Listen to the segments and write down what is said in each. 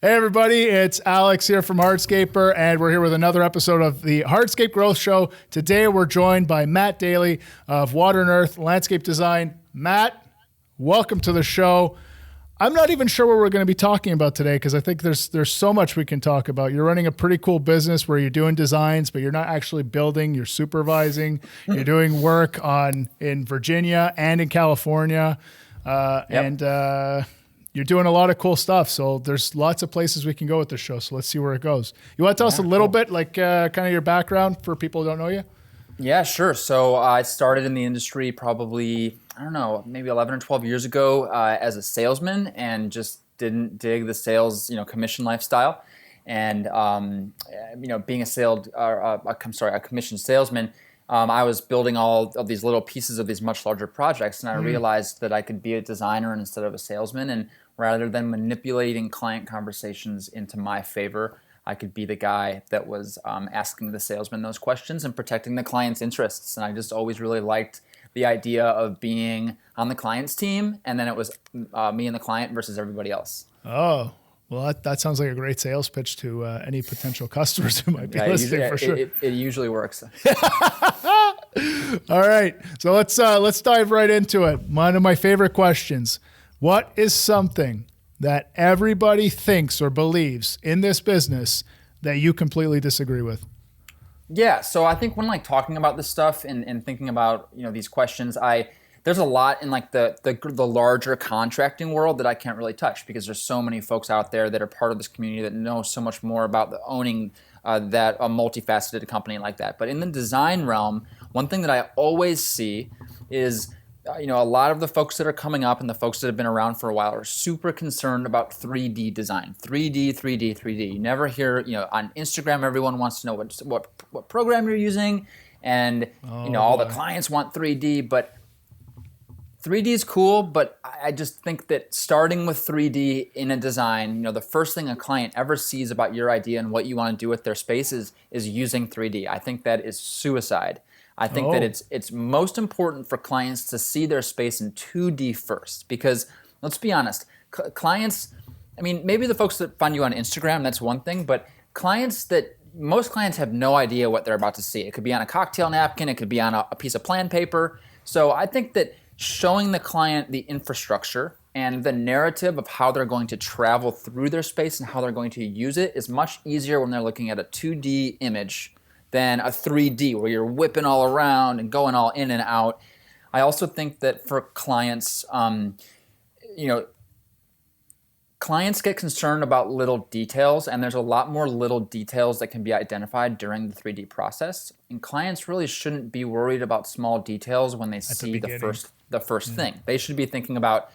Hey everybody, it's Alex here from Hardscaper, and we're here with another episode of the Hardscape Growth Show. Today we're joined by Matt Daly of Water and Earth Landscape Design. Matt, welcome to the show. I'm not even sure what we're going to be talking about today because I think there's so much we can talk about. You're running a pretty cool business where you're doing designs, but you're not actually building, you're supervising. You're doing work in Virginia and in California. You're doing a lot of cool stuff. So there's lots of places we can go with this show. So let's see where it goes. You want to tell us a little bit, like kind of your background for people who don't know you? Yeah, sure. So I started in the industry probably, I don't know, maybe 11 or 12 years ago as a salesman, and just didn't dig the sales, commission lifestyle. And, being a commissioned salesman, I was building all of these little pieces of these much larger projects, and I realized that I could be a designer instead of a salesman. And rather than manipulating client conversations into my favor, I could be the guy that was asking the salesman those questions and protecting the client's interests. And I just always really liked the idea of being on the client's team, and then it was me and the client versus everybody else. Oh, well, that sounds like a great sales pitch to any potential customers who might be listening, for sure. It usually works. All right, so let's dive right into it. One of my favorite questions: what is something that everybody thinks or believes in this business that you completely disagree with? Yeah, so I think when talking about this stuff and thinking about these questions, there's a lot in the larger contracting world that I can't really touch because there's so many folks out there that are part of this community that know so much more about the owning a multifaceted company like that. But in the design realm, one thing that I always see is a lot of the folks that are coming up and the folks that have been around for a while are super concerned about 3D design. 3D. You never hear, on Instagram, everyone wants to know what program you're using, and all the clients want 3D, but 3D is cool, but I just think that starting with 3D in a design, the first thing a client ever sees about your idea and what you want to do with their space is using 3D. I think that is suicide. I think that it's most important for clients to see their space in 2D first, because let's be honest, clients, maybe the folks that find you on Instagram, that's one thing, but most clients have no idea what they're about to see. It could be on a cocktail napkin, it could be on a piece of plan paper. So I think that showing the client the infrastructure and the narrative of how they're going to travel through their space and how they're going to use it is much easier when they're looking at a 2D image than a 3D where you're whipping all around and going all in and out. I also think that for clients, clients get concerned about little details, and there's a lot more little details that can be identified during the 3D process. And clients really shouldn't be worried about small details when they see the first thing. They should be thinking about,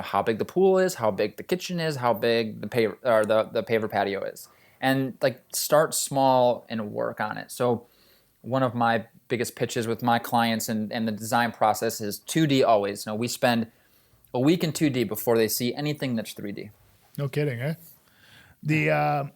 how big the pool is, how big the kitchen is, how big the paver patio is. And start small and work on it. So one of my biggest pitches with my clients and the design process is 2D always. We spend a week in 2D before they see anything that's 3D. No kidding, eh? The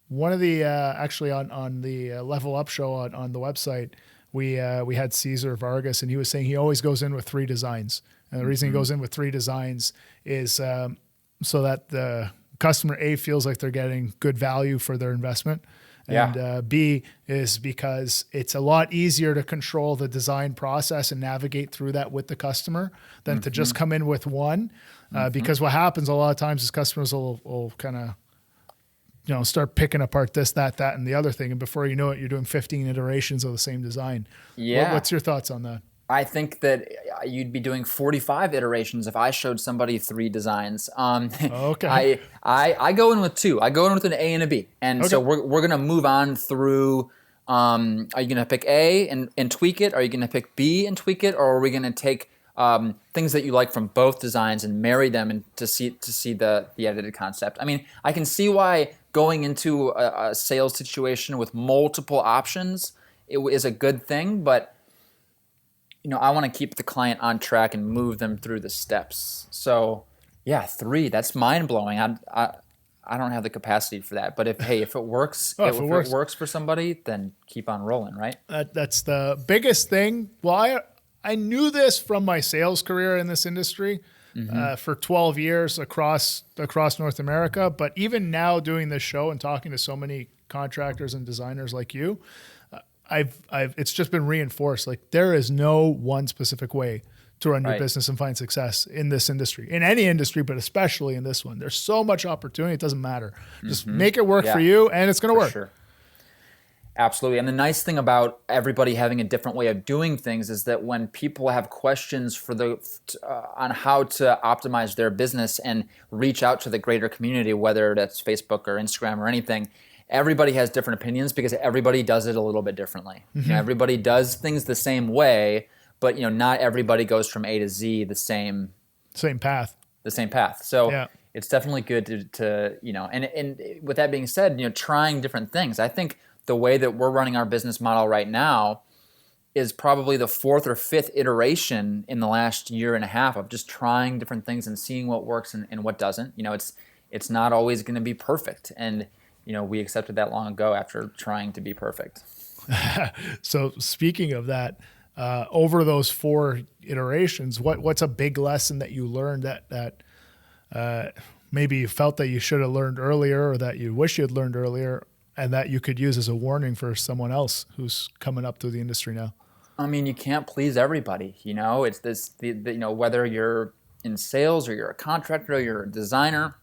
one of the actually on the Level Up show on the website, we had Cesar Vargas, and he was saying he always goes in with 3 designs. And the reason he goes in with 3 designs is so that the customer A feels like they're getting good value for their investment. And B is because it's a lot easier to control the design process and navigate through that with the customer than to just come in with one. Because what happens a lot of times is customers will kind of, start picking apart this, that, and the other thing. And before you know it, you're doing 15 iterations of the same design. Yeah. What's your thoughts on that? I think that you'd be doing 45 iterations if I showed somebody 3 designs. Okay. I go in with 2. I go in with an A and a B. And so we're going to move on through, are you going to pick A and tweak it? Are you going to pick B and tweak it? Or are we going to take things that you like from both designs and marry them and to see the edited concept? I can see why going into a sales situation with multiple options is a good thing, but I want to keep the client on track and move them through the steps. So, 3, that's mind-blowing. I don't have the capacity for that. But if it works, if it works for somebody, then keep on rolling, right? That's the biggest thing. Well, I knew this from my sales career in this industry, for 12 years across North America. But even now doing this show and talking to so many contractors and designers like you, it's just been reinforced. Like there is no one specific way to run your business and find success in this industry, in any industry, but especially in this one. There's so much opportunity. It doesn't matter. Just make it work for you and it's going to work. Sure. Absolutely. And the nice thing about everybody having a different way of doing things is that when people have questions on how to optimize their business and reach out to the greater community, whether that's Facebook or Instagram or anything, everybody has different opinions because everybody does it a little bit differently. Everybody does things the same way, but not everybody goes from A to Z the same path. So it's definitely good to and with that being said, trying different things. I think the way that we're running our business model right now is probably the 4th or 5th iteration in the last year and a half of just trying different things and seeing what works and what doesn't. It's not always going to be perfect. And, we accepted that long ago after trying to be perfect. So speaking of that, over those 4 iterations, what's a big lesson that you learned that maybe you felt that you should have learned earlier or that you wish you had learned earlier and that you could use as a warning for someone else who's coming up through the industry now? I mean, you can't please everybody. It's this, whether you're in sales or you're a contractor or you're a designer,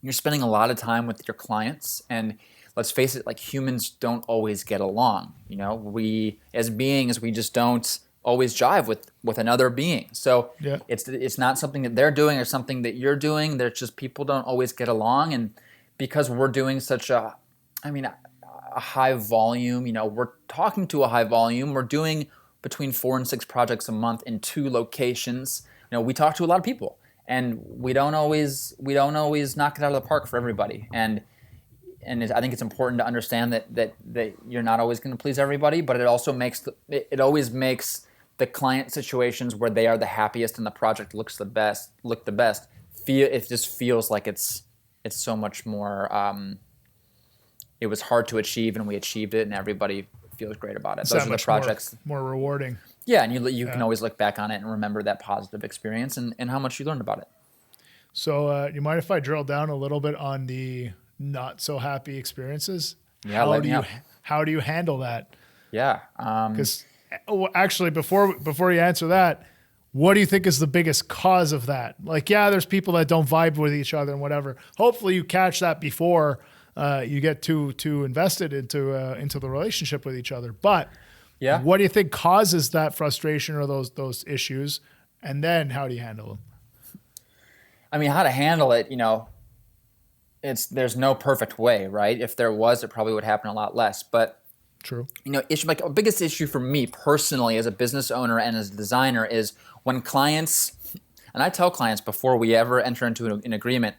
you're spending a lot of time with your clients. And let's face it, like humans don't always get along. We as beings, we just don't always jive with another being. So it's not something that they're doing or something that you're doing. There's just people don't always get along. And because we're doing such a high volume, we're talking to a high volume. We're doing between 4 and 6 projects a month in 2 locations. We talk to a lot of people, and we don't always knock it out of the park for everybody. And I think it's important to understand that you're not always going to please everybody, but it also always makes the client situations where they are the happiest and the project look the best. It just feels like it's so much more. It was hard to achieve, and we achieved it, and everybody feels great about it. Those are the projects more rewarding. Yeah, and you can always look back on it and remember that positive experience and how much you learned about it. So you mind if I drill down a little bit on the not so happy experiences? Yeah, how do you handle that? Yeah, because actually, before you answer that, what do you think is the biggest cause of that? Like, there's people that don't vibe with each other and whatever. Hopefully, you catch that before you get too invested into the relationship with each other. But what do you think causes that frustration or those issues? And then how do you handle them? I mean, how to handle it, there's no perfect way, right? If there was, it probably would happen a lot less. But true. Like a biggest issue for me personally as a business owner and as a designer is when clients, and I tell clients before we ever enter into an agreement,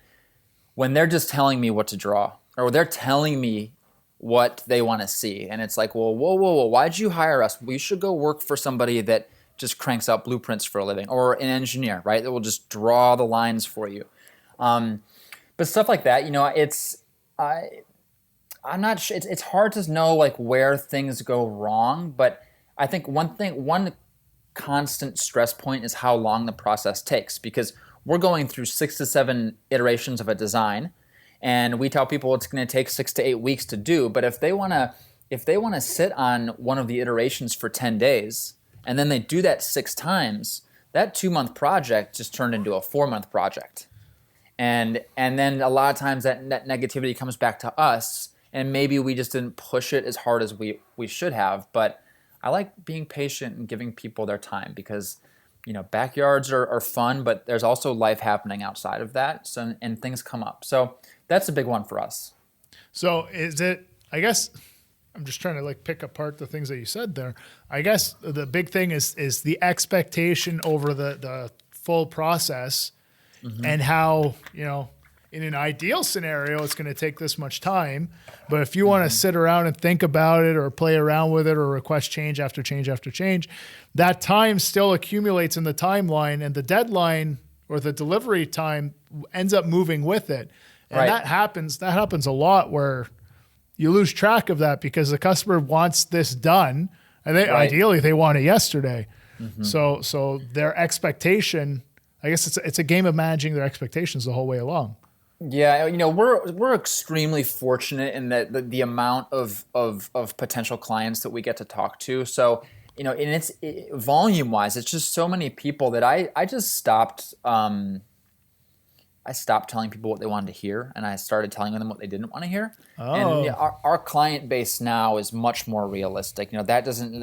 when they're just telling me what to draw or they're telling me what they want to see. And it's like, well, whoa, why'd you hire us? We should go work for somebody that just cranks out blueprints for a living, or an engineer, right? That will just draw the lines for you. But stuff like that, I'm not sure. It's hard to know like where things go wrong, but I think one constant stress point is how long the process takes, because we're going through 6 to 7 iterations of a design, and we tell people it's going to take 6 to 8 weeks to do. But if they want to sit on one of the iterations for 10 days, and then they do that 6 times, that 2-month project just turned into a 4-month project. And then a lot of times that negativity comes back to us, and maybe we just didn't push it as hard as we should have. But I like being patient and giving people their time, because backyards are fun, but there's also life happening outside of that. So, and things come up. So that's a big one for us. So I guess I'm just trying to like pick apart the things that you said there. I guess the big thing is the expectation over the full process, and how, in an ideal scenario, it's going to take this much time. But if you want to sit around and think about it or play around with it or request change after change after change, that time still accumulates in the timeline, and the deadline or the delivery time ends up moving with it. And that happens a lot, where you lose track of that because the customer wants this done, and ideally they want it yesterday. So their expectation I guess it's a game of managing their expectations the whole way along. Yeah, we're extremely fortunate in that the amount of potential clients that we get to talk to. So, and it's volume wise, it's just so many people that I just stopped. I stopped telling people what they wanted to hear, and I started telling them what they didn't want to hear. Oh. And our client base now is much more realistic. And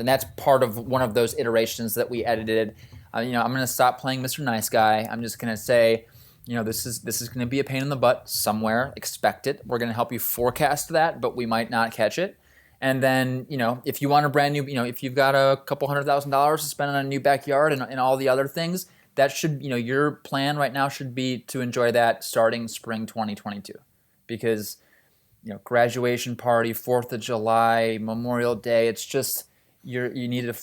that's part of one of those iterations that we edited. I'm going to stop playing Mr. Nice Guy. I'm just going to say, this is going to be a pain in the butt somewhere. Expect it. We're going to help you forecast that, but we might not catch it. And then, if you want a brand new, if you've got a couple $100,000 to spend on a new backyard and all the other things, that should, your plan right now should be to enjoy that starting spring 2022, because, graduation party, 4th of July, Memorial Day, it's just, you need to,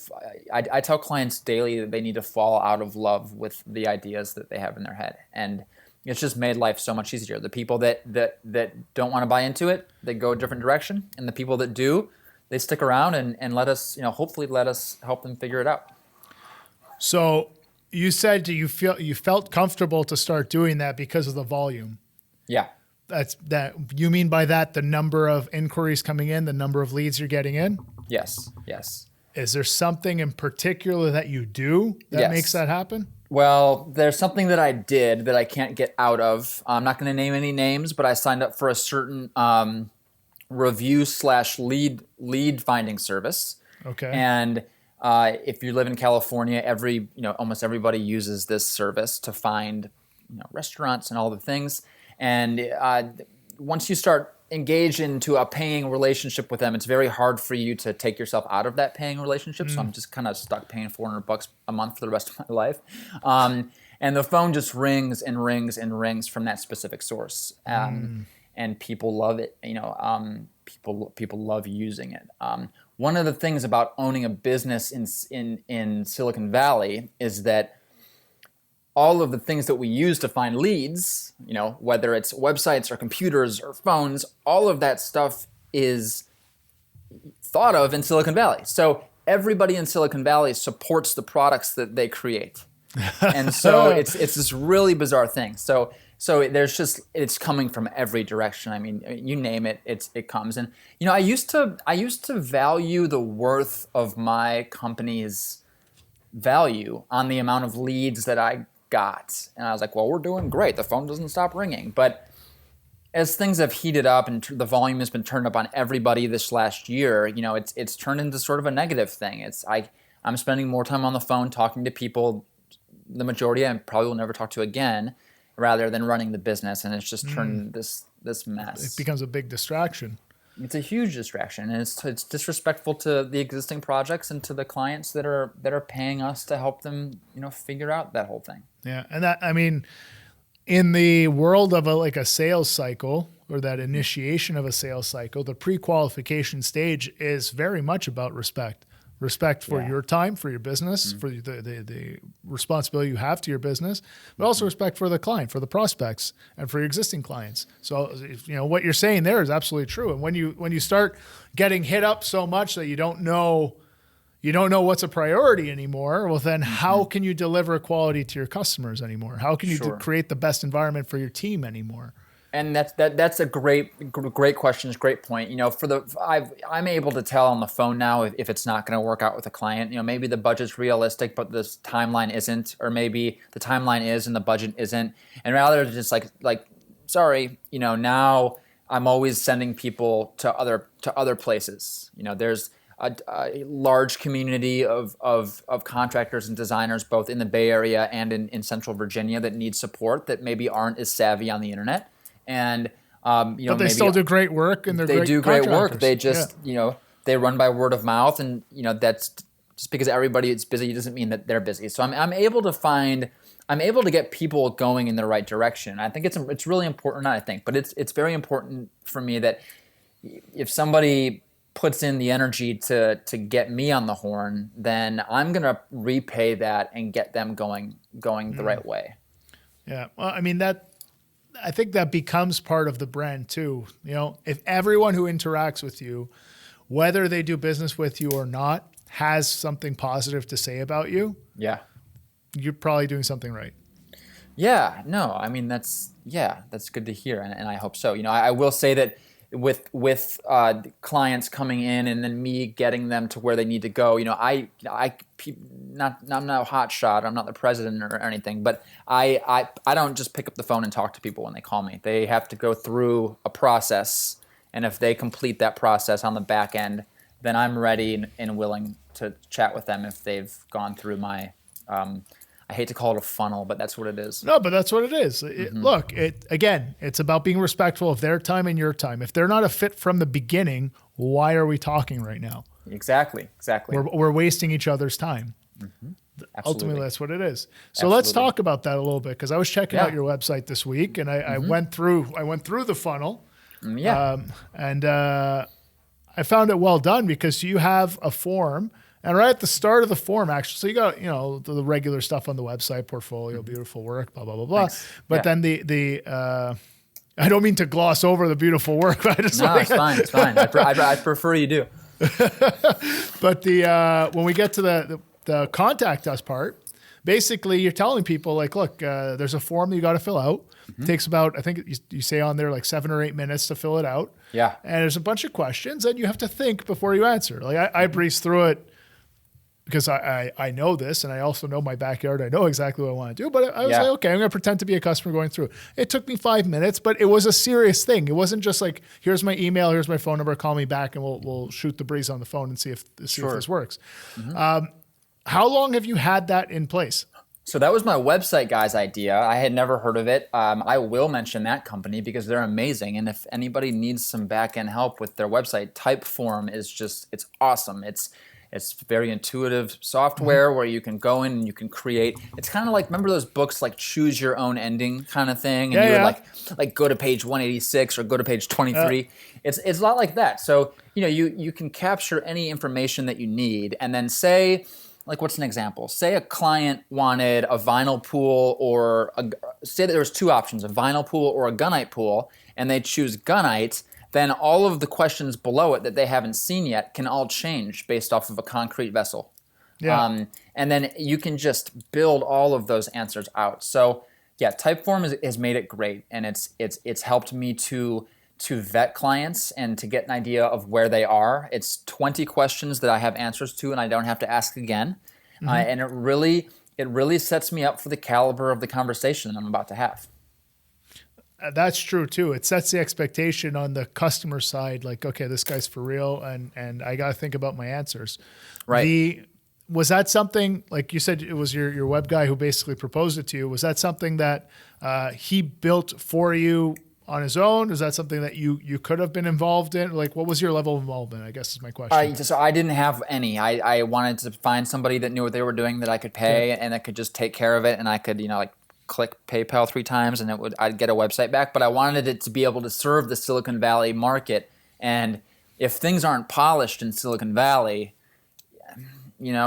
I tell clients daily that they need to fall out of love with the ideas that they have in their head. And it's just made life so much easier. The people that don't want to buy into it, they go a different direction. And the people that do, they stick around and let us, hopefully let us help them figure it out. So you said you felt comfortable to start doing that because of the volume. Yeah. That you mean by that the number of inquiries coming in, the number of leads you're getting in? Yes. Is there something in particular that you do that makes that happen? Well, there's something that I did that I can't get out of. I'm not going to name any names, but I signed up for a certain review/lead finding service. Okay. And if you live in California, almost everybody uses this service to find restaurants and all the things. And once you start engage into a paying relationship with them, it's very hard for you to take yourself out of that paying relationship. So I'm just kind of stuck paying $400 a month for the rest of my life. And the phone just rings and rings and rings from that specific source. And people love it. People love using it. One of the things about owning a business in Silicon Valley is that all of the things that we use to find leads, whether it's websites or computers or phones, all of that stuff is thought of in Silicon Valley. So everybody in Silicon Valley supports the products that they create. And so it's this really bizarre thing. So it's coming from every direction. I mean, you name it, it comes. And I used to value the worth of my company's value on the amount of leads that I got. And I was like, well, we're doing great. The phone doesn't stop ringing. But as things have heated up and the volume has been turned up on everybody this last year, it's turned into sort of a negative thing. I'm spending more time on the phone talking to people, the majority I probably will never talk to again, rather than running the business. And it's just turned this mess. It becomes a big distraction. It's a huge distraction, and it's disrespectful to the existing projects and to the clients that are paying us to help them, figure out that whole thing. Yeah, and in the world of a sales cycle or that initiation of a sales cycle, the pre-qualification stage is very much about respect. Respect for your time, for your business, for the responsibility you have to your business, but also respect for the client, for the prospects, and for your existing clients. So, what you're saying there is absolutely true. And when you start getting hit up so much that you don't know what's a priority anymore, well, then how can you deliver quality to your customers anymore? How can you create the best environment for your team anymore? And that's a great question. It's a great point. I'm able to tell on the phone now if it's not going to work out with a client. Maybe the budget's realistic, but this timeline isn't, or maybe the timeline is and the budget isn't. And rather than just like, sorry, now I'm always sending people to other places. There's a large community of contractors and designers both in the Bay Area and in Central Virginia that need support that maybe aren't as savvy on the internet. And but they still do great work, and they do great work. They just they run by word of mouth, and that's just because everybody is busy doesn't mean that they're busy. So I'm able to get people going in the right direction. I think it's really important. I think, but it's very important for me that if somebody puts in the energy to get me on the horn, then I'm gonna repay that and get them going the right way. Yeah, well, I think that becomes part of the brand too. If everyone who interacts with you, whether they do business with you or not, has something positive to say about you, you're probably doing something right. Yeah, no, I mean that's good to hear, and I hope so. I will say that with clients coming in and then me getting them to where they need to go, I'm not a hot shot, I'm not the president or anything, but I don't just pick up the phone and talk to people when they call me. They have to go through a process, and if they complete that process on the back end, then I'm ready and willing to chat with them if they've gone through my I hate to call it a funnel, but that's what it is. No, but that's what it is. Look, it's about being respectful of their time and your time. If they're not a fit from the beginning, why are we talking right now? Exactly. We're wasting each other's time. Ultimately, that's what it is. So let's talk about that a little bit, because I was checking out your website this week, and I went through the funnel. And I found it well done, because you have a form. And right at the start of the form, actually, so you got, the regular stuff on the website, portfolio, beautiful work, blah, blah, blah, blah. Thanks. But then I don't mean to gloss over the beautiful work. It's fine. I prefer you do. But when we get to the contact us part, basically you're telling people, like, look, there's a form that you got to fill out. It takes about, I think you say on there, like 7 or 8 minutes to fill it out. Yeah. And there's a bunch of questions, and you have to think before you answer. Like I breeze through it, because I know this, and I also know my backyard. I know exactly what I want to do, but I was like, okay, I'm going to pretend to be a customer going through. It took me 5 minutes, but it was a serious thing. It wasn't just like, here's my email, here's my phone number, call me back, and we'll shoot the breeze on the phone and see if this works. How long have you had that in place? So that was my website guy's idea. I had never heard of it. I will mention that company because they're amazing. And if anybody needs some back-end help with their website, Typeform is it's awesome. It's very intuitive software where you can go in and you can create. It's kind of like, remember those books like Choose Your Own Ending kind of thing? And you would like go to page 186 or go to page 23. It's a lot like that. So, you can capture any information that you need, and then say, like, what's an example? Say a client wanted a vinyl pool, or say that there was 2 options, a vinyl pool or a gunite pool, and they choose gunite. Then all of the questions below it that they haven't seen yet can all change based off of a concrete vessel. And then you can just build all of those answers out. So Typeform has made it great, and it's helped me to vet clients and to get an idea of where they are. It's 20 questions that I have answers to, and I don't have to ask again. And it really sets me up for the caliber of the conversation that I'm about to have. That's true too. It sets the expectation on the customer side, like, okay, this guy's for real, and I got to think about my answers. Right. Was that something, like you said, it was your web guy who basically proposed it to you? Was that something that he built for you on his own? Is that something that you could have been involved in? Like, what was your level of involvement, I guess is my question. So I didn't have any. I wanted to find somebody that knew what they were doing, that I could pay and that could just take care of it, and I could, click PayPal 3 times and I'd get a website back. But I wanted it to be able to serve the Silicon Valley market. And if things aren't polished in Silicon Valley,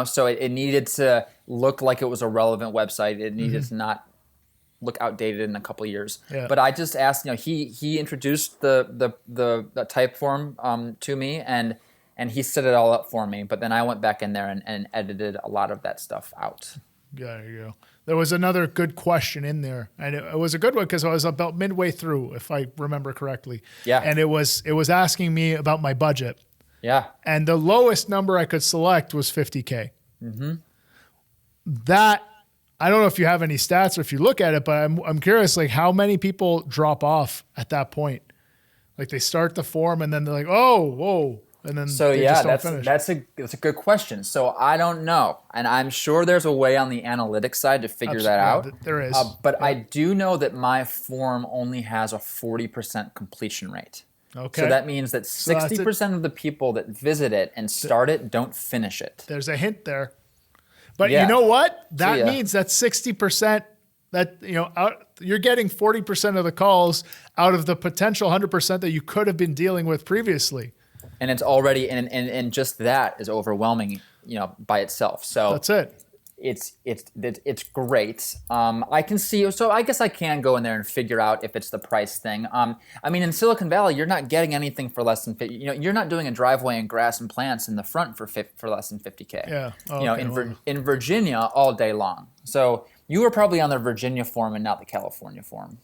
so it needed to look like it was a relevant website. It needed to not look outdated in a couple of years. Yeah. But I just asked, he introduced the Typeform to me, and he set it all up for me. But then I went back in there and edited a lot of that stuff out. There you go. There was another good question in there, and it was a good one because I was about midway through, if I remember correctly. Yeah. And it was asking me about my budget. Yeah. And the lowest number I could select was $50K. That, I don't know if you have any stats or if you look at it, but I'm curious, like, how many people drop off at that point? Like, they start the form and then they're like, oh, whoa. And then so they just don't finish. That's a good question. So I don't know, and I'm sure there's a way on the analytics side to figure that out. There is, but I do know that my form only has a 40% completion rate. Okay, so that means that 60% of the people that visit it and start it don't finish it. There's a hint there, but you know what? That means that 60%. That you're getting 40% of the calls out of the potential 100% that you could have been dealing with previously. And it's already, and just that is overwhelming, by itself. So that's it. It's great. I can see, so I guess I can go in there and figure out if it's the price thing. I mean, in Silicon Valley, you're not getting anything for less than 50. You're not doing a driveway and grass and plants in the front for less than $50K. Yeah. Okay, in Virginia all day long. So You were probably on the Virginia form and not the California form.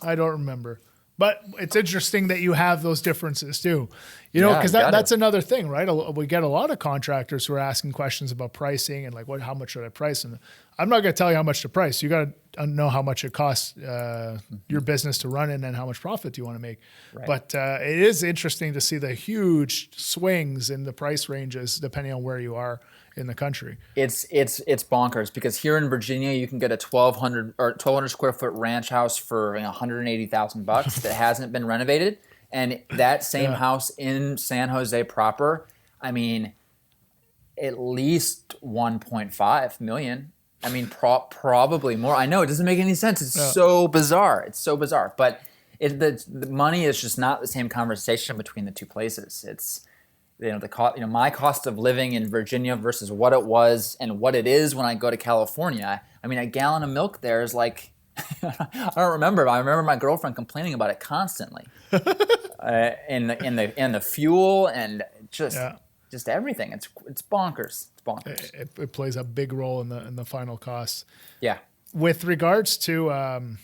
I don't remember. But it's interesting that you have those differences too, because you got that's it. another thing, right? We get a lot of contractors who are asking questions about pricing and like, how much should I price? And I'm not going to tell you how much to price. You got to know how much it costs your business to run in and how much profit you want to make. Right. But it is interesting to see the huge swings in the price ranges depending on where you are in the country. It's bonkers because here in Virginia you can get a 1,200 square foot ranch house for $180,000 that hasn't been renovated, and that same house in San Jose proper, I mean, at least 1.5 million. I mean, probably more. I know it doesn't make any sense. It's so bizarre. It's so bizarre, but the money is just not the same conversation between the two places. It's the cost, my cost of living in Virginia versus what it was and what it is when I go to California. I mean, a gallon of milk there is like, I don't remember. I remember my girlfriend complaining about it constantly, and the fuel and just everything. It's bonkers. It's bonkers. It plays a big role in the final costs. Yeah. With regards to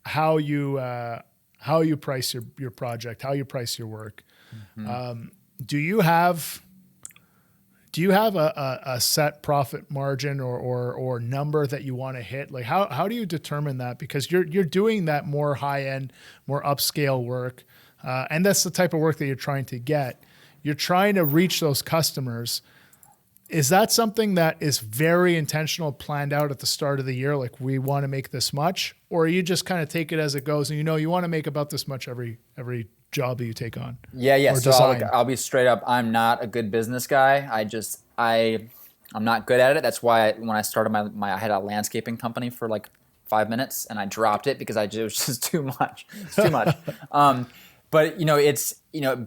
how you price your project, how you price your work. Mm-hmm. Do you have a set profit margin or number that you want to hit? Like how do you determine that? Because you're doing that more high end, more upscale work, and that's the type of work that you're trying to get. You're trying to reach those customers. Is that something that is very intentional, planned out at the start of the year? Like we want to make this much, or you just kind of take it as it goes and you want to make about this much every job that you take on? Yeah. So I'll be straight up. I'm not a good business guy. I'm not good at it. That's why when I started I had a landscaping company for like 5 minutes and I dropped it because it was just too much. It's too much. But it's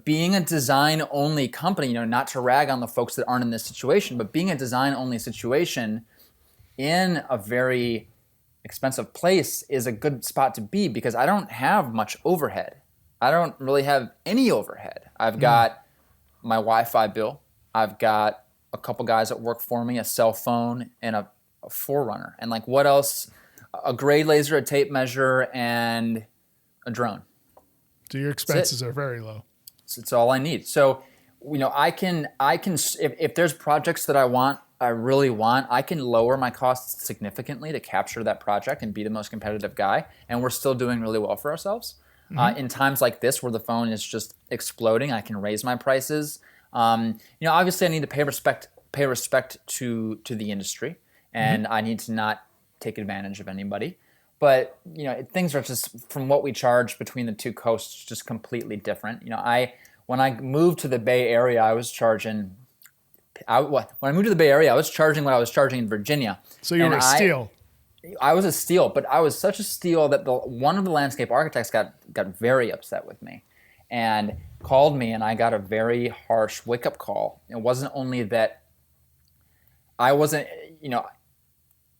being a design only company, not to rag on the folks that aren't in this situation, but being a design only situation in a very expensive place is a good spot to be because I don't have much overhead. I don't really have any overhead. I've got my Wi-Fi bill. I've got a couple guys that work for me, a cell phone and a Forerunner. And like what else? A grade laser, a tape measure, and a drone. So your expenses are very low. It's all I need. So, I can if there's projects that I really want, I can lower my costs significantly to capture that project and be the most competitive guy. And we're still doing really well for ourselves. Mm-hmm. In times like this where the phone is just exploding, I can raise my prices. Obviously I need to pay respect to the industry, and I need to not take advantage of anybody. But, things are just, from what we charge between the two coasts, just completely different. When I moved to the Bay Area, I was charging what I was charging what I was charging in Virginia. So you were a steal. I was a steal, but I was such a steal that one of the landscape architects got very upset with me and called me, and I got a very harsh wake-up call. It wasn't only that I wasn't,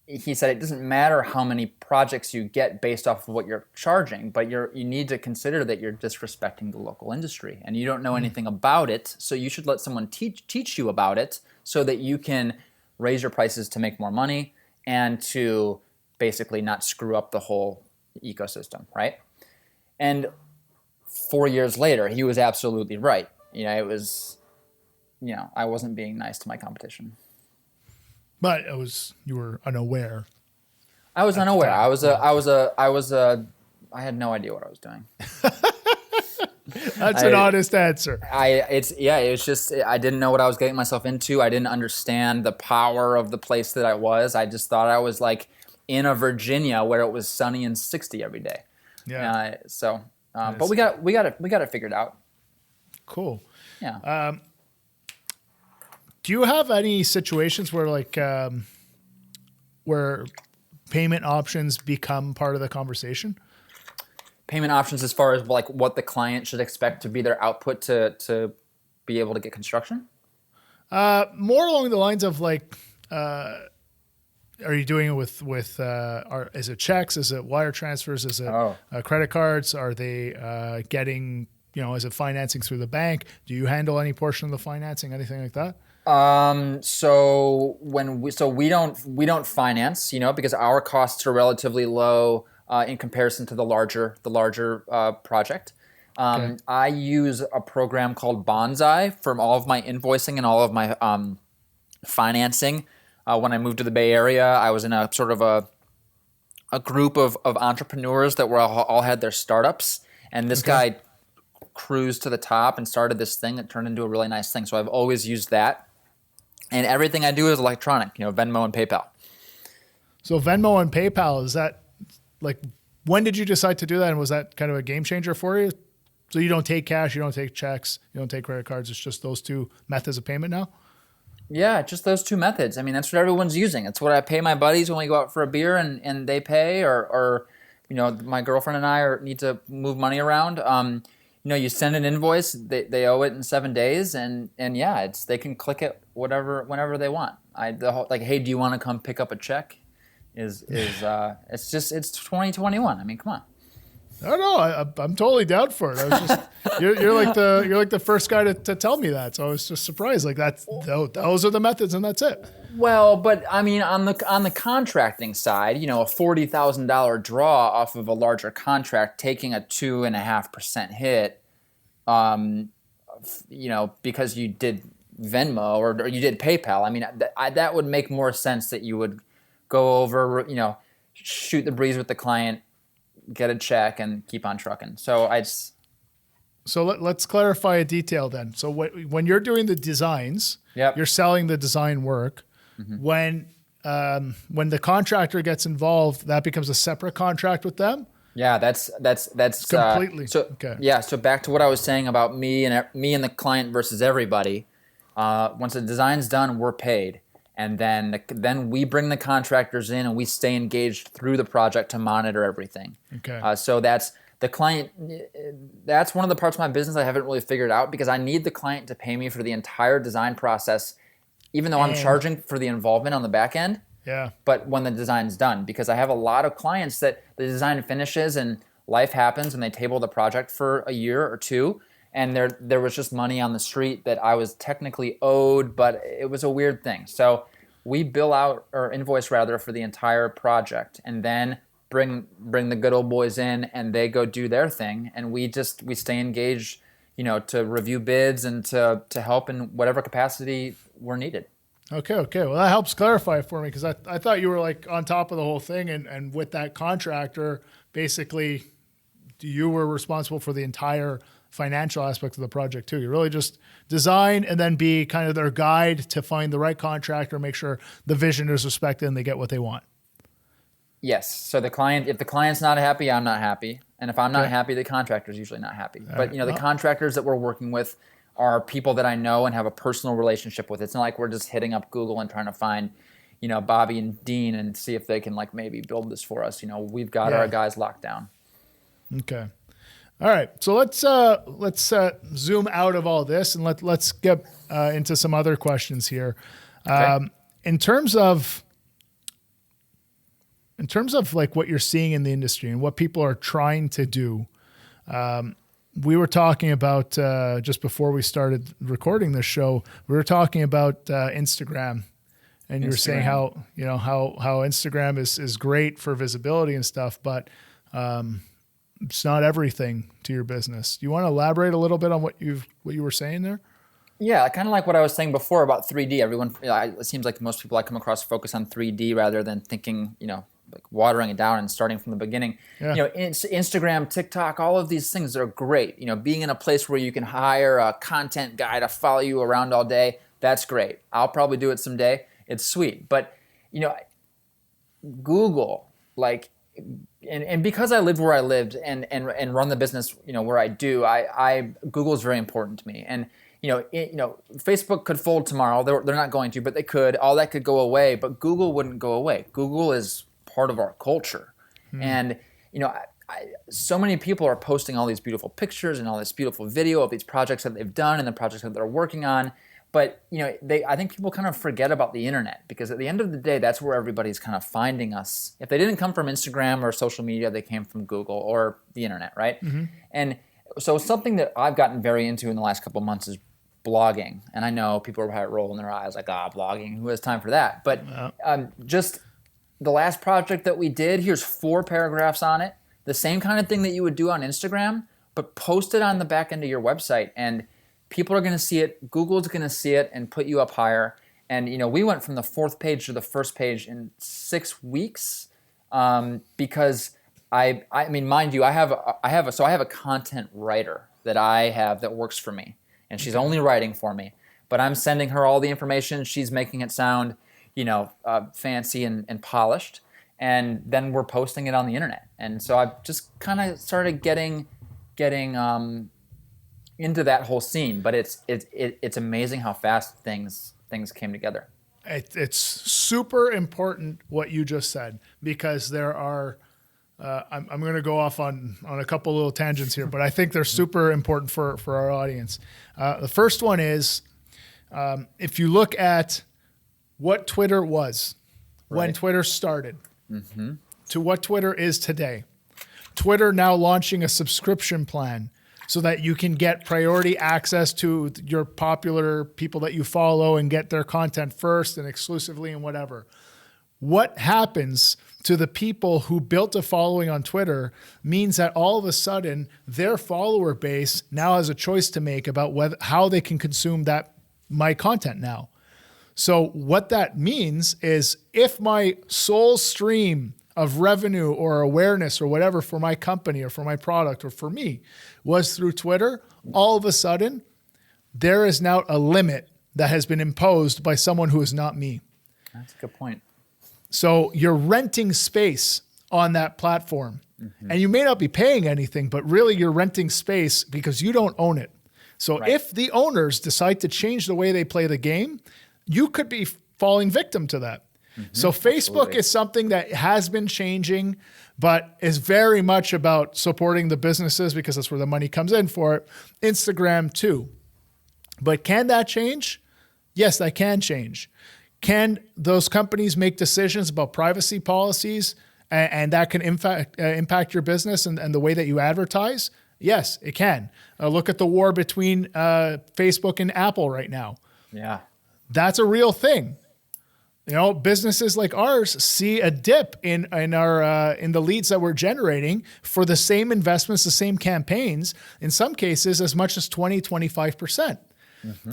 he said it doesn't matter how many projects you get based off of what you're charging, but you need to consider that you're disrespecting the local industry and you don't know anything about it, so you should let someone teach you about it so that you can raise your prices to make more money and to basically not screw up the whole ecosystem, right? And 4 years later, he was absolutely right. It was, I wasn't being nice to my competition. But you were unaware. I was unaware. I had no idea what I was doing. That's an honest answer. It was just, I didn't know what I was getting myself into. I didn't understand the power of the place that I was. I just thought I was like in a Virginia where it was sunny and 60 every day. Yeah. But we got it figured out. Cool. Yeah. Do you have any situations where where payment options become part of the conversation? Payment options as far as like what the client should expect to be their output to be able to get construction? More along the lines of like, are you doing it with is it checks? Is it wire transfers? Is it credit cards? Are they getting, is it financing through the bank? Do you handle any portion of the financing, anything like that? So we don't finance, because our costs are relatively low in comparison to the larger project. Okay. I use a program called Bonsai for all of my invoicing and all of my financing. When I moved to the Bay Area, I was in a sort of a group of entrepreneurs that were all had their startups, and this Okay. guy cruised to the top and started this thing that turned into a really nice thing. So I've always used that. And everything I do is electronic, Venmo and PayPal. So Venmo and PayPal, is that like, when did you decide to do that? And was that kind of a game changer for you? So you don't take cash, you don't take checks, you don't take credit cards. It's just those two methods of payment now? Yeah, just those two methods. I mean, that's what everyone's using. It's what I pay my buddies when we go out for a beer and they pay, or my girlfriend and I need to move money around. You send an invoice, they owe it in 7 days, and yeah, they can click it whenever they want. Like, hey, do you want to come pick up a check? It's 2021. I mean, come on. I don't know. I'm totally down for it. I was just you're like the first guy to tell me that, so I was just surprised. Like, those are the methods, and that's it. Well, but I mean, on the contracting side, a $40,000 draw off of a larger contract, taking a 2.5% hit, because you did Venmo or you did PayPal. I mean, that would make more sense that you would go over, shoot the breeze with the client, get a check, and keep on trucking. So let's clarify a detail then. So when you're doing the designs, Yep. you're selling the design work. When the contractor gets involved, that becomes a separate contract with them. Yeah, that's Completely. Okay. Yeah, so back to what I was saying about me and the client versus everybody. Once the design's done, we're paid, and then we bring the contractors in and we stay engaged through the project to monitor everything. Okay. So that's the client. That's one of the parts of my business I haven't really figured out, because I need the client to pay me for the entire design process, even though I'm charging for the involvement on the back end. Yeah. But when the design's done, because I have a lot of clients that the design finishes and life happens and they table the project for a year or two, and there was just money on the street that I was technically owed, but it was a weird thing. So we bill out, or invoice rather, for the entire project, and then bring the good old boys in and they go do their thing, and we stay engaged, to review bids and to help in whatever capacity we're needed. Okay. Well, that helps clarify for me, because I thought you were like on top of the whole thing, and with that contractor, basically, you were responsible for the entire financial aspect of the project too. You really just design and then be kind of their guide to find the right contractor, make sure the vision is respected and they get what they want. Yes. So if the client's not happy, I'm not happy. And if I'm not happy, the contractor's usually not happy. But the contractors that we're working with are people that I know and have a personal relationship with. It's not like we're just hitting up Google and trying to find, Bobby and Dean and see if they can maybe build this for us. We've got our guys locked down. Okay. All right. So let's zoom out of all this and let's get into some other questions here. Okay. In terms of like what you're seeing in the industry and what people are trying to do, we were talking about just before we started recording this show, we were talking about Instagram, and you were saying how Instagram is great for visibility and stuff, but it's not everything to your business. Do you want to elaborate a little bit on what you were saying there? Yeah, kind of like what I was saying before about 3D. Everyone, it seems like most people I come across focus on 3D rather than thinking, like watering it down and starting from the beginning. Yeah. Instagram, TikTok, all of these things are great. Being in a place where you can hire a content guy to follow you around all day, that's great. I'll probably do it someday. It's sweet. But, Google, and because I lived where I lived and run the business, where I do, Google is very important to me. And Facebook could fold tomorrow. They're not going to, but they could. All that could go away, but Google wouldn't go away. Google is part of our culture. And, so many people are posting all these beautiful pictures and all this beautiful video of these projects that they've done and the projects that they're working on. But, I think people kind of forget about the internet, because at the end of the day, that's where everybody's kind of finding us. If they didn't come from Instagram or social media, they came from Google or the internet, right? Mm-hmm. And so something that I've gotten very into in the last couple of months is blogging. And I know people are probably rolling their eyes like, blogging, who has time for that? But just the last project that we did, here's 4 paragraphs on it. The same kind of thing that you would do on Instagram, but post it on the back end of your website. And people are going to see it. Google's going to see it and put you up higher. And, we went from the 4th page to the 1st page in 6 weeks because I mean, mind you, I have a content writer that I have that works for me, and she's only writing for me, but I'm sending her all the information. She's making it sound, fancy and polished, and then we're posting it on the internet. And so I've just kind of started getting into that whole scene. But it's amazing how fast things came together. It's super important what you just said, because there are. I'm going to go off on a couple little tangents here, but I think they're super important for our audience. The first one is if you look at what Twitter was when Twitter started to what Twitter is today. Twitter now launching a subscription plan so that you can get priority access to your popular people that you follow and get their content first and exclusively and whatever. What happens to the people who built a following on Twitter means that all of a sudden their follower base now has a choice to make about how they can consume my content now. So what that means is if my sole stream of revenue or awareness or whatever for my company or for my product or for me was through Twitter, all of a sudden there is now a limit that has been imposed by someone who is not me. That's a good point. So you're renting space on that platform, and you may not be paying anything, but really you're renting space because you don't own it. So if the owners decide to change the way they play the game, you could be falling victim to that. So Facebook is something that has been changing, but is very much about supporting the businesses because that's where the money comes in for it. Instagram too. But can that change? Yes, that can change. Can those companies make decisions about privacy policies and that can impact your business and the way that you advertise? Yes, it can. Look at the war between Facebook and Apple right now. Yeah. That's a real thing. Businesses like ours see a dip in the leads that we're generating for the same investments, the same campaigns, in some cases as much as 20, 25%.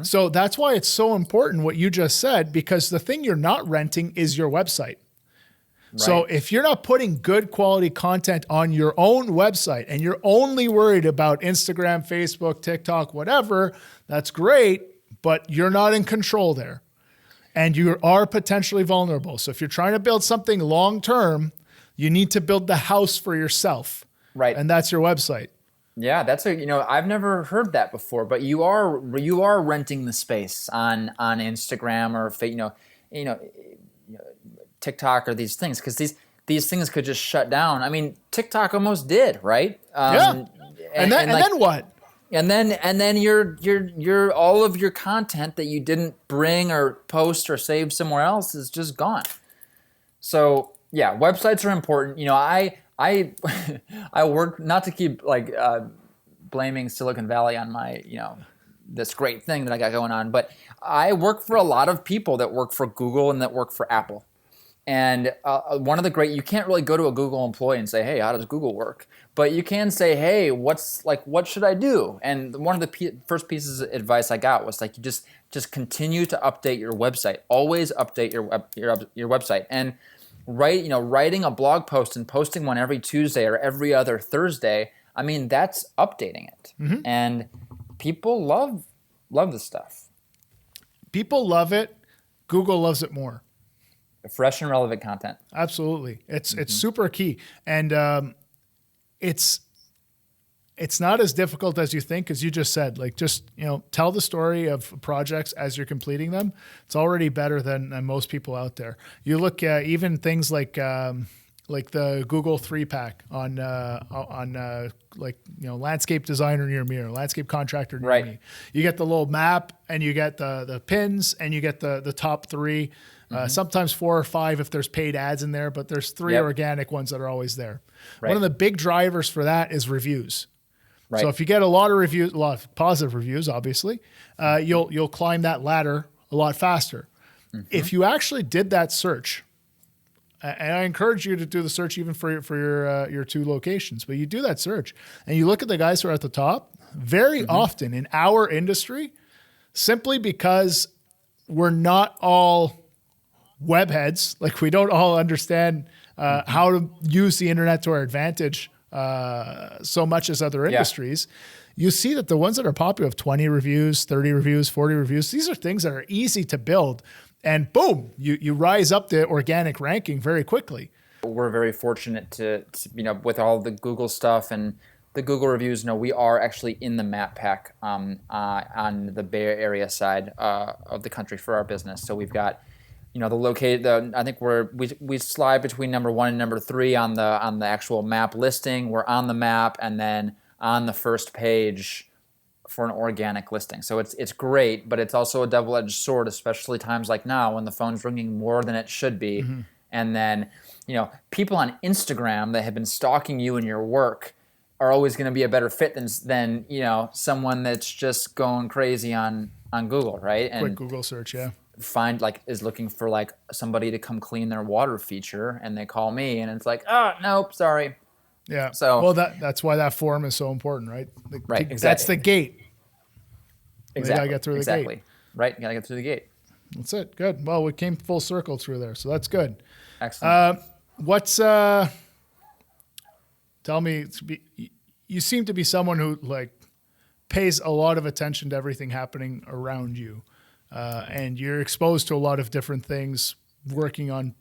So that's why it's so important what you just said, because the thing you're not renting is your website. So if you're not putting good quality content on your own website and you're only worried about Instagram, Facebook, TikTok, whatever, that's great, but you're not in control there. And you are potentially vulnerable. So if you're trying to build something long-term, you need to build the house for yourself. Right. And that's your website. Yeah, that's I've never heard that before, but you are renting the space on Instagram or TikTok or these things, because these things could just shut down. I mean, TikTok almost did, right? And then what? And then your all of your content that you didn't bring or post or save somewhere else is just gone. So yeah, websites are important. I work, not to keep blaming Silicon Valley on my this great thing that I got going on, but I work for a lot of people that work for Google and that work for Apple. And one of the you can't really go to a Google employee and say, hey, how does Google work? But you can say, hey, what should I do? And one of the first pieces of advice I got was you just continue to update your website. Always update your website. And writing a blog post and posting one every Tuesday or every other Thursday, I mean, that's updating it. And people love this stuff. People love it. Google loves it more. Fresh and relevant content. Absolutely. It's super key. And it's not as difficult as you think, as you just said. Tell the story of projects as you're completing them. It's already better than most people out there. You look at even things like the Google 3-pack on landscape designer near me or landscape contractor near me. You get the little map and you get the pins and you get the top 3. Sometimes 4 or 5 if there's paid ads in there, but there's 3 organic ones that are always there. One of the big drivers for that is reviews. Right. So if you get a lot of reviews, a lot of positive reviews, obviously, you'll climb that ladder a lot faster. If you actually did that search, and I encourage you to do the search even for your 2 locations, but you do that search and you look at the guys who are at the top, very often in our industry, simply because we're not all web heads, like we don't all understand how to use the internet to our advantage so much as other industries. You see that the ones that are popular have 20 reviews, 30 reviews, 40 reviews. These are things that are easy to build. And boom, you rise up the organic ranking very quickly. We're very fortunate to with all the Google stuff and the Google reviews, we are actually in the map pack on the Bay Area side of the country for our business. So we've got, I think we slide between number 1 and number 3 on the actual map listing. We're on the map and then on the first page for an organic listing. So it's great, but it's also a double-edged sword, especially times like now when the phone's ringing more than it should be. And then, people on Instagram that have been stalking you and your work are always going to be a better fit than someone that's just going crazy on Google, right? And quick Google search, yeah. Is looking for somebody to come clean their water feature, and they call me, and it's like, oh, nope, sorry. Yeah. So well, that's why that forum is so important, right? Right. Exactly. That's the gate. Exactly. You gotta get through the gate. Right. You gotta get through the gate. That's it. Good. Well, we came full circle through there, so that's good. Excellent. Tell me, you seem to be someone who pays a lot of attention to everything happening around you, and you're exposed to a lot of different things, working on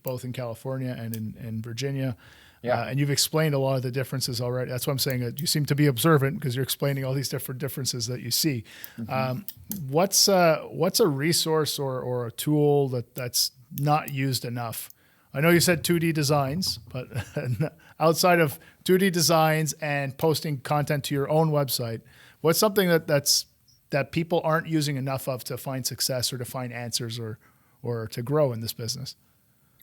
both in California and in Virginia. Yeah. And you've explained a lot of the differences already. That's why I'm saying that you seem to be observant, because you're explaining all these different differences that you see. What's a resource or a tool that's not used enough? I know you said 2D designs, but outside of 2D designs and posting content to your own website, what's something that people aren't using enough of to find success or to find answers or to grow in this business?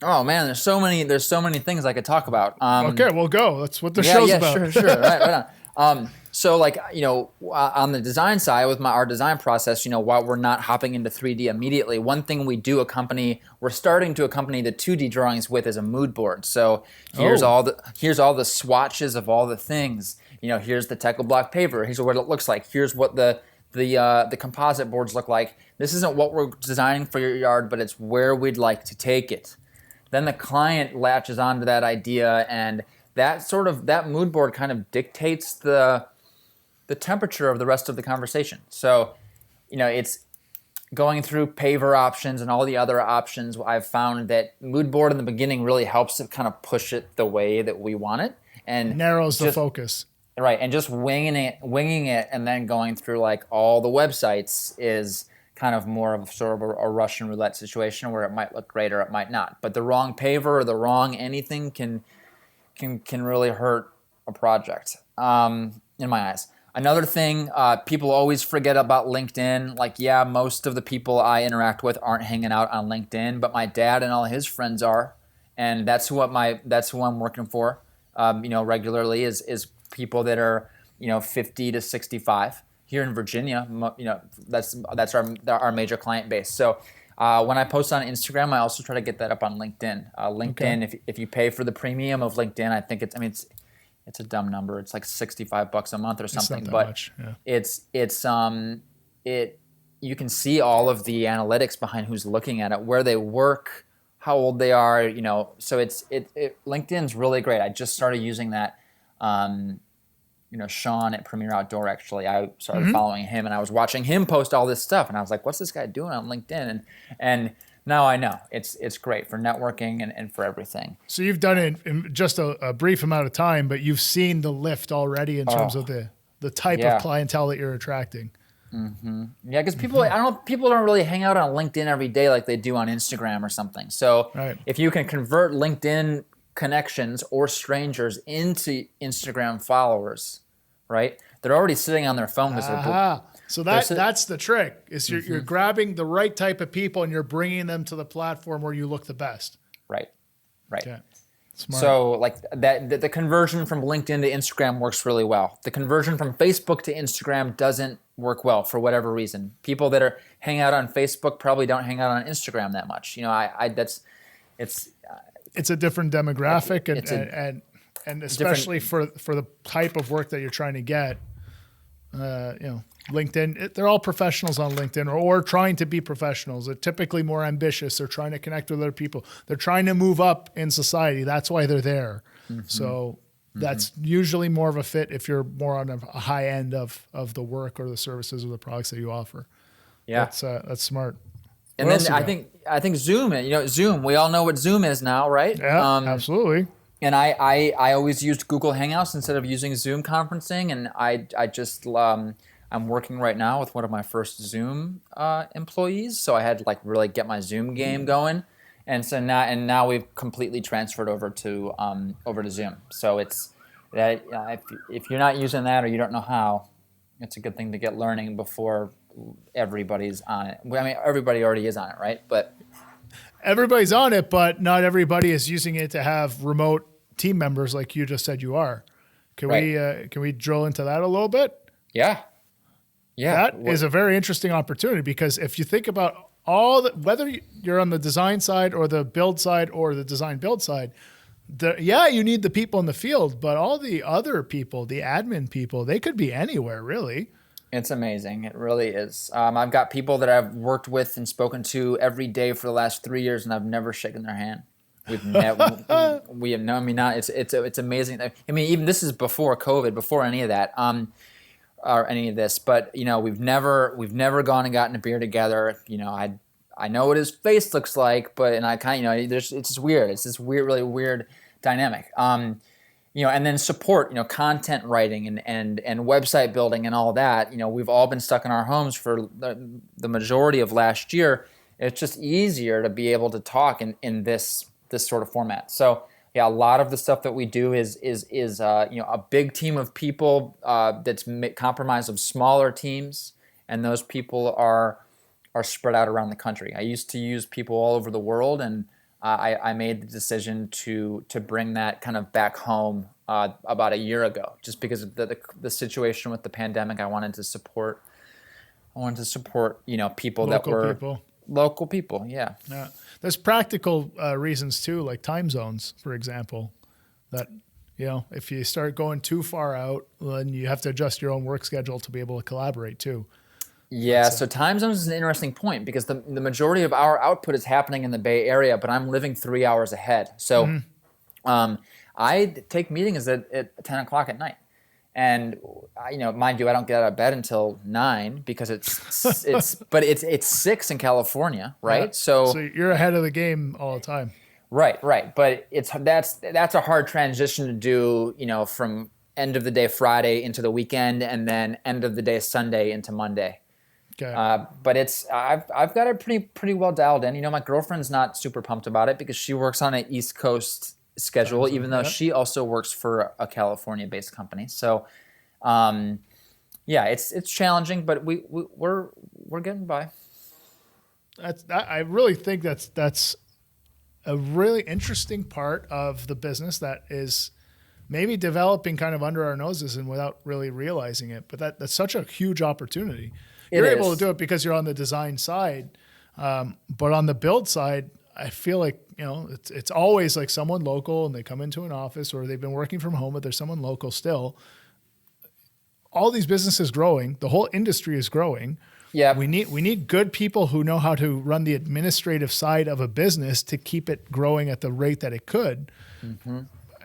Oh man, there's so many things I could talk about. Okay, well, go. That's what the show's about. Sure. Right on. So on the design side with our design process, while we're not hopping into 3D immediately, one thing we're starting to accompany the 2D drawings with is a mood board. So here's all the swatches of all the things. Here's the Techo block paver. Here's what it looks like. Here's what the composite boards look like. This isn't what we're designing for your yard, but it's where we'd like to take it. Then the client latches onto that idea, and that mood board kind of dictates the temperature of the rest of the conversation. So, it's going through paver options and all the other options. I've found that mood board in the beginning really helps to kind of push it the way that we want it, and narrows the focus. Right, and just winging it, and then going through all the websites is kind of more of sort of a Russian roulette situation where it might look great or it might not. But the wrong paver or the wrong anything can really hurt a project, in my eyes. Another thing, people always forget about LinkedIn. Most of the people I interact with aren't hanging out on LinkedIn, but my dad and all his friends are, and that's who I'm working for, regularly is people that are 50 to 65. Here in Virginia, that's our major client base. So when I post on Instagram, I also try to get that up on LinkedIn. LinkedIn, okay. If you pay for the premium of LinkedIn, I think it's a dumb number. It's like $65 a month or something. It's not that but much. Yeah. You can see all of the analytics behind who's looking at it, where they work, how old they are. So LinkedIn's really great. I just started using that. Sean at Premier Outdoor, actually, I started following him, and I was watching him post all this stuff, and I was like, what's this guy doing on LinkedIn? And now I know it's great for networking and for everything. So you've done it in just a brief amount of time, but you've seen the lift already in terms of the type of clientele that you're attracting. Mm-hmm. Yeah, because people don't really hang out on LinkedIn every day like they do on Instagram or something. So if you can convert LinkedIn connections or strangers into Instagram followers, right? They're already sitting on their phone because so that's the trick. Is you're grabbing the right type of people and you're bringing them to the platform where you look the best. Right. Yeah. Smart. So like the conversion from LinkedIn to Instagram works really well. The conversion from Facebook to Instagram doesn't work well for whatever reason. People that are hang out on Facebook probably don't hang out on Instagram that much. It's a different demographic, and especially for the type of work that you're trying to get. LinkedIn, they're all professionals on LinkedIn or trying to be professionals. They're typically more ambitious. They're trying to connect with other people. They're trying to move up in society. That's why they're there. So that's usually more of a fit if you're more on a high end of the work or the services or the products that you offer. Yeah. That's smart. And What then else you got? I think Zoom, Zoom, we all know what Zoom is now, right? Yeah, absolutely. And I always used Google Hangouts instead of using Zoom conferencing. And I'm working right now with one of my first Zoom employees. So I had to like really get my Zoom game going. And so now we've completely transferred over to Zoom. So it's that if you're not using that or you don't know how, it's a good thing to get learning before everybody's on it. I mean, everybody already is on it, right? But Everybody's on it, but not everybody is using it to have remote team members like you just said you are. Can we drill into that a little bit? yeah. That is a very interesting opportunity because if you think about whether you're on the design side or the build side or the design build side, you need the people in the field, but all the other people, the admin people, they could be anywhere really. It's amazing. It really is. I've got people that I've worked with and spoken to every day for the last 3 years, and I've never shaken their hand. We've never, we have no. I mean, it's amazing. I mean, even this is before COVID, before any of that, or any of this. But we've never gone and gotten a beer together. I know what his face looks like, and I kind of it's just weird. It's this weird, really weird dynamic. And then support, content writing and website building and all that. We've all been stuck in our homes for the majority of last year. It's just easier to be able to talk in this sort of format. So yeah, a lot of the stuff that we do is a big team of people that's comprised of smaller teams, and those people are spread out around the country. I used to use people all over the world, and I made the decision to bring that kind of back home about a year ago, just because of the situation with the pandemic. I wanted to support people that were local people. Yeah. There's practical reasons too, like time zones, for example, that if you start going too far out, then you have to adjust your own work schedule to be able to collaborate too. Yeah, so time zones is an interesting point because the majority of our output is happening in the Bay Area, but I'm living 3 hours ahead. So I take meetings at 10 o'clock at night. And mind you, I don't get out of bed until 9 because it's 6 in California, right? Yeah. So you're ahead of the game all the time. Right. But that's a hard transition to do, from end of the day Friday into the weekend and then end of the day Sunday into Monday. Okay. But I've got it pretty well dialed in. My girlfriend's not super pumped about it because she works on an East Coast schedule, even though she also works for a California-based company. So, it's challenging, but we're getting by. I really think that's a really interesting part of the business that is maybe developing kind of under our noses and without really realizing it. But that's such a huge opportunity. You're able to do it because you're on the design side, but on the build side, I feel like it's always like someone local, and they come into an office, or they've been working from home, but there's someone local still. All these businesses growing, the whole industry is growing. Yeah, we need good people who know how to run the administrative side of a business to keep it growing at the rate that it could. Mm-hmm.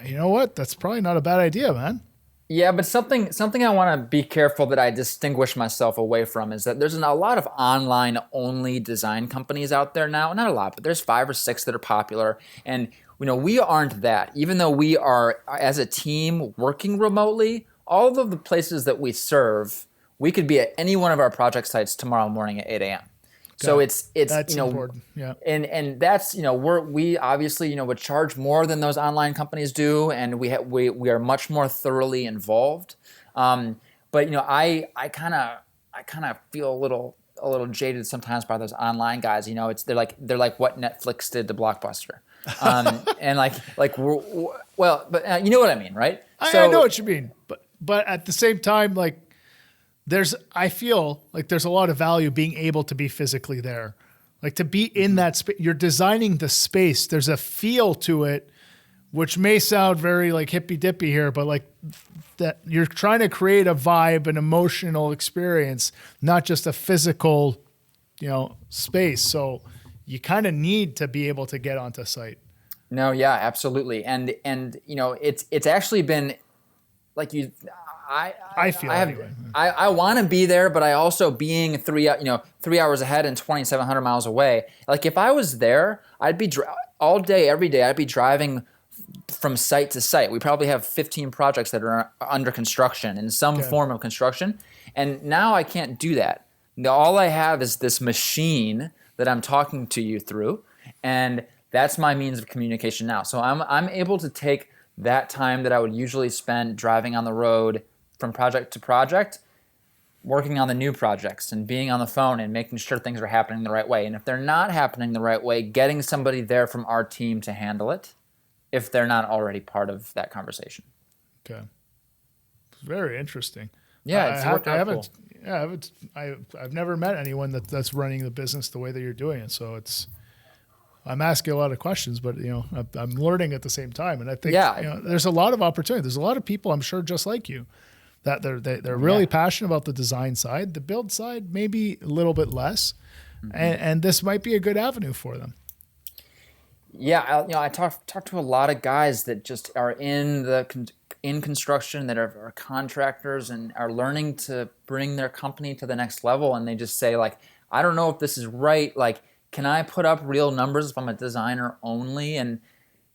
You know what? That's probably not a bad idea, man. Yeah, but something I want to be careful that I distinguish myself away from is that there's a lot of online-only design companies out there now. Not a lot, but there's 5 or 6 that are popular. And we aren't that. Even though we are, as a team, working remotely, all of the places that we serve, we could be at any one of our project sites tomorrow morning at 8 a.m. So it's that's important. Yeah. And that's we obviously would charge more than those online companies do, and we are much more thoroughly involved. But I kind of feel a little jaded sometimes by those online guys. They're like what Netflix did to Blockbuster. And well, but you know what I mean, right? I know what you mean, but at the same time, like I feel like there's a lot of value being able to be physically there, like to be in that space. You're designing the space. There's a feel to it, which may sound very like hippy dippy here, but like that you're trying to create a vibe, an emotional experience, not just a physical, space. So you kind of need to be able to get onto site. No, yeah, absolutely. And it's actually been like I feel anyway. I want to be there, but I also being 3 hours ahead and 2,700 miles away. Like if I was there, I'd be all day, every day. I'd be driving from site to site. We probably have 15 projects that are under construction in some form of construction. And now I can't do that. Now, all I have is this machine that I'm talking to you through. And that's my means of communication now. So I'm able to take that time that I would usually spend driving on the road from project to project, working on the new projects and being on the phone and making sure things are happening the right way. And if they're not happening the right way, getting somebody there from our team to handle it if they're not already part of that conversation. Okay. It's very interesting. Yeah, it's worked out cool. Yeah, I've never met anyone that's running the business the way that you're doing it. So I'm asking a lot of questions, but I'm learning at the same time. And I think there's a lot of opportunity. There's a lot of people, I'm sure, just like you, that they're really passionate about the design side. The build side, maybe a little bit less, and this might be a good avenue for them. Yeah, I talk to a lot of guys that just are in construction, that are contractors and are learning to bring their company to the next level, and they just say like, I don't know if this is right. Like, can I put up real numbers if I'm a designer only? And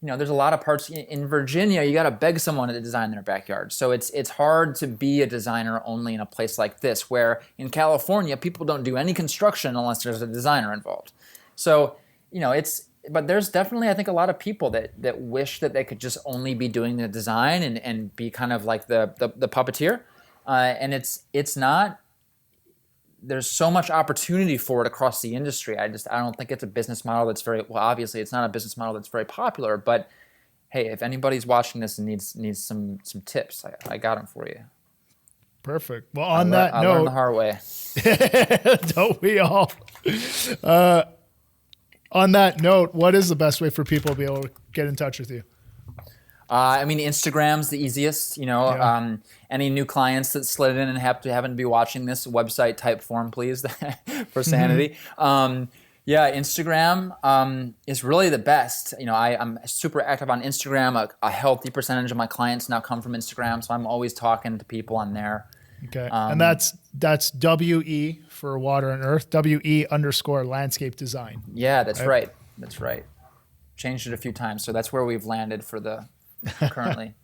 there's a lot of parts in Virginia. You got to beg someone to design their backyard. So it's hard to be a designer only in a place like this, where in California people don't do any construction unless there's a designer involved. So but there's definitely, I think, a lot of people that wish that they could just only be doing the design and be kind of like the puppeteer. And it's not. There's so much opportunity for it across the industry. I don't think it's a business model that's very well. Obviously, it's not a business model that's very popular. But hey, if anybody's watching this and needs some tips, I got them for you. Perfect. Well, on that note, I learned the hard way. Don't we all? On that note, what is the best way for people to be able to get in touch with you? Instagram's the easiest. Any new clients that slid in and happen to be watching this, website type form, please, for sanity. Instagram is really the best. I'm super active on Instagram. A healthy percentage of my clients now come from Instagram, so I'm always talking to people on there. Okay, and that's WE for Water and Earth, WE_landscape design. Yeah, that's right. That's right. Changed it a few times, so that's where we've landed for the currently.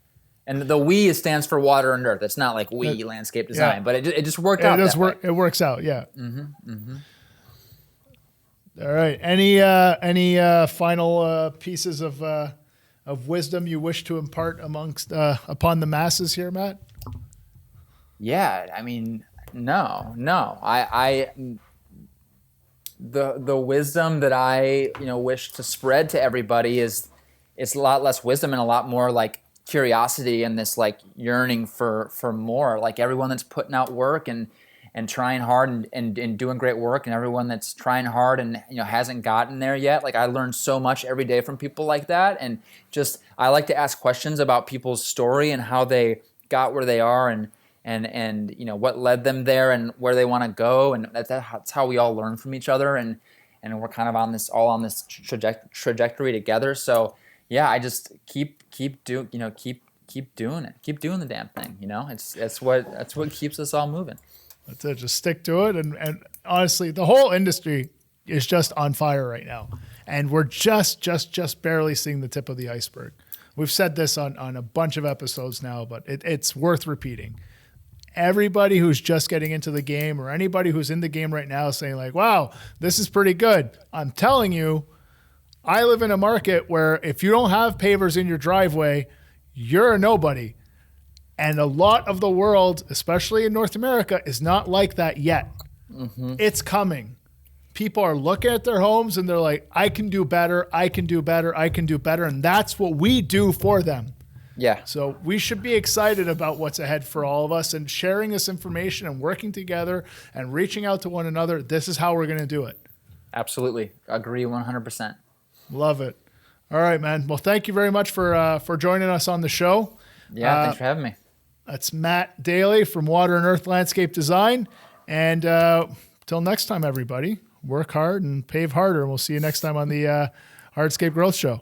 And the we stands for Water and Earth. It's not like we landscape design, but it just worked out. It works out, yeah. All right. Any final pieces of wisdom you wish to impart upon the masses here, Matt? Yeah, I mean, no. The wisdom that I wish to spread to everybody is it's a lot less wisdom and a lot more like curiosity and this like yearning for more. Like everyone that's putting out work and trying hard and doing great work, and everyone that's trying hard and hasn't gotten there yet. Like I learn so much every day from people like that, and just I like to ask questions about people's story and how they got where they are and what led them there and where they want to go, and that's how we all learn from each other, and we're kind of on this trajectory together. So yeah, I just keep doing it, keep doing the damn thing. That's what keeps us all moving. That's it. Just stick to it, and honestly, the whole industry is just on fire right now, and we're just barely seeing the tip of the iceberg. We've said this on a bunch of episodes now, but it's worth repeating. Everybody who's just getting into the game or anybody who's in the game right now saying like, wow, this is pretty good. I'm telling you, I live in a market where if you don't have pavers in your driveway, you're a nobody. And a lot of the world, especially in North America, is not like that yet. It's coming. people are looking at their homes and they're like, I can do better, I can do better, I can do better. And that's what we do for them. Yeah. So we should be excited about what's ahead for all of us and sharing this information and working together and reaching out to one another. This is how we're going to do it. Absolutely. Agree 100%. Love it. All right, man. Well, thank you very much for joining us on the show. Yeah, thanks for having me. That's Matt Daly from Water and Earth Landscape Design. And till next time, everybody, work hard and pave harder. And we'll see you next time on the Hardscape Growth Show.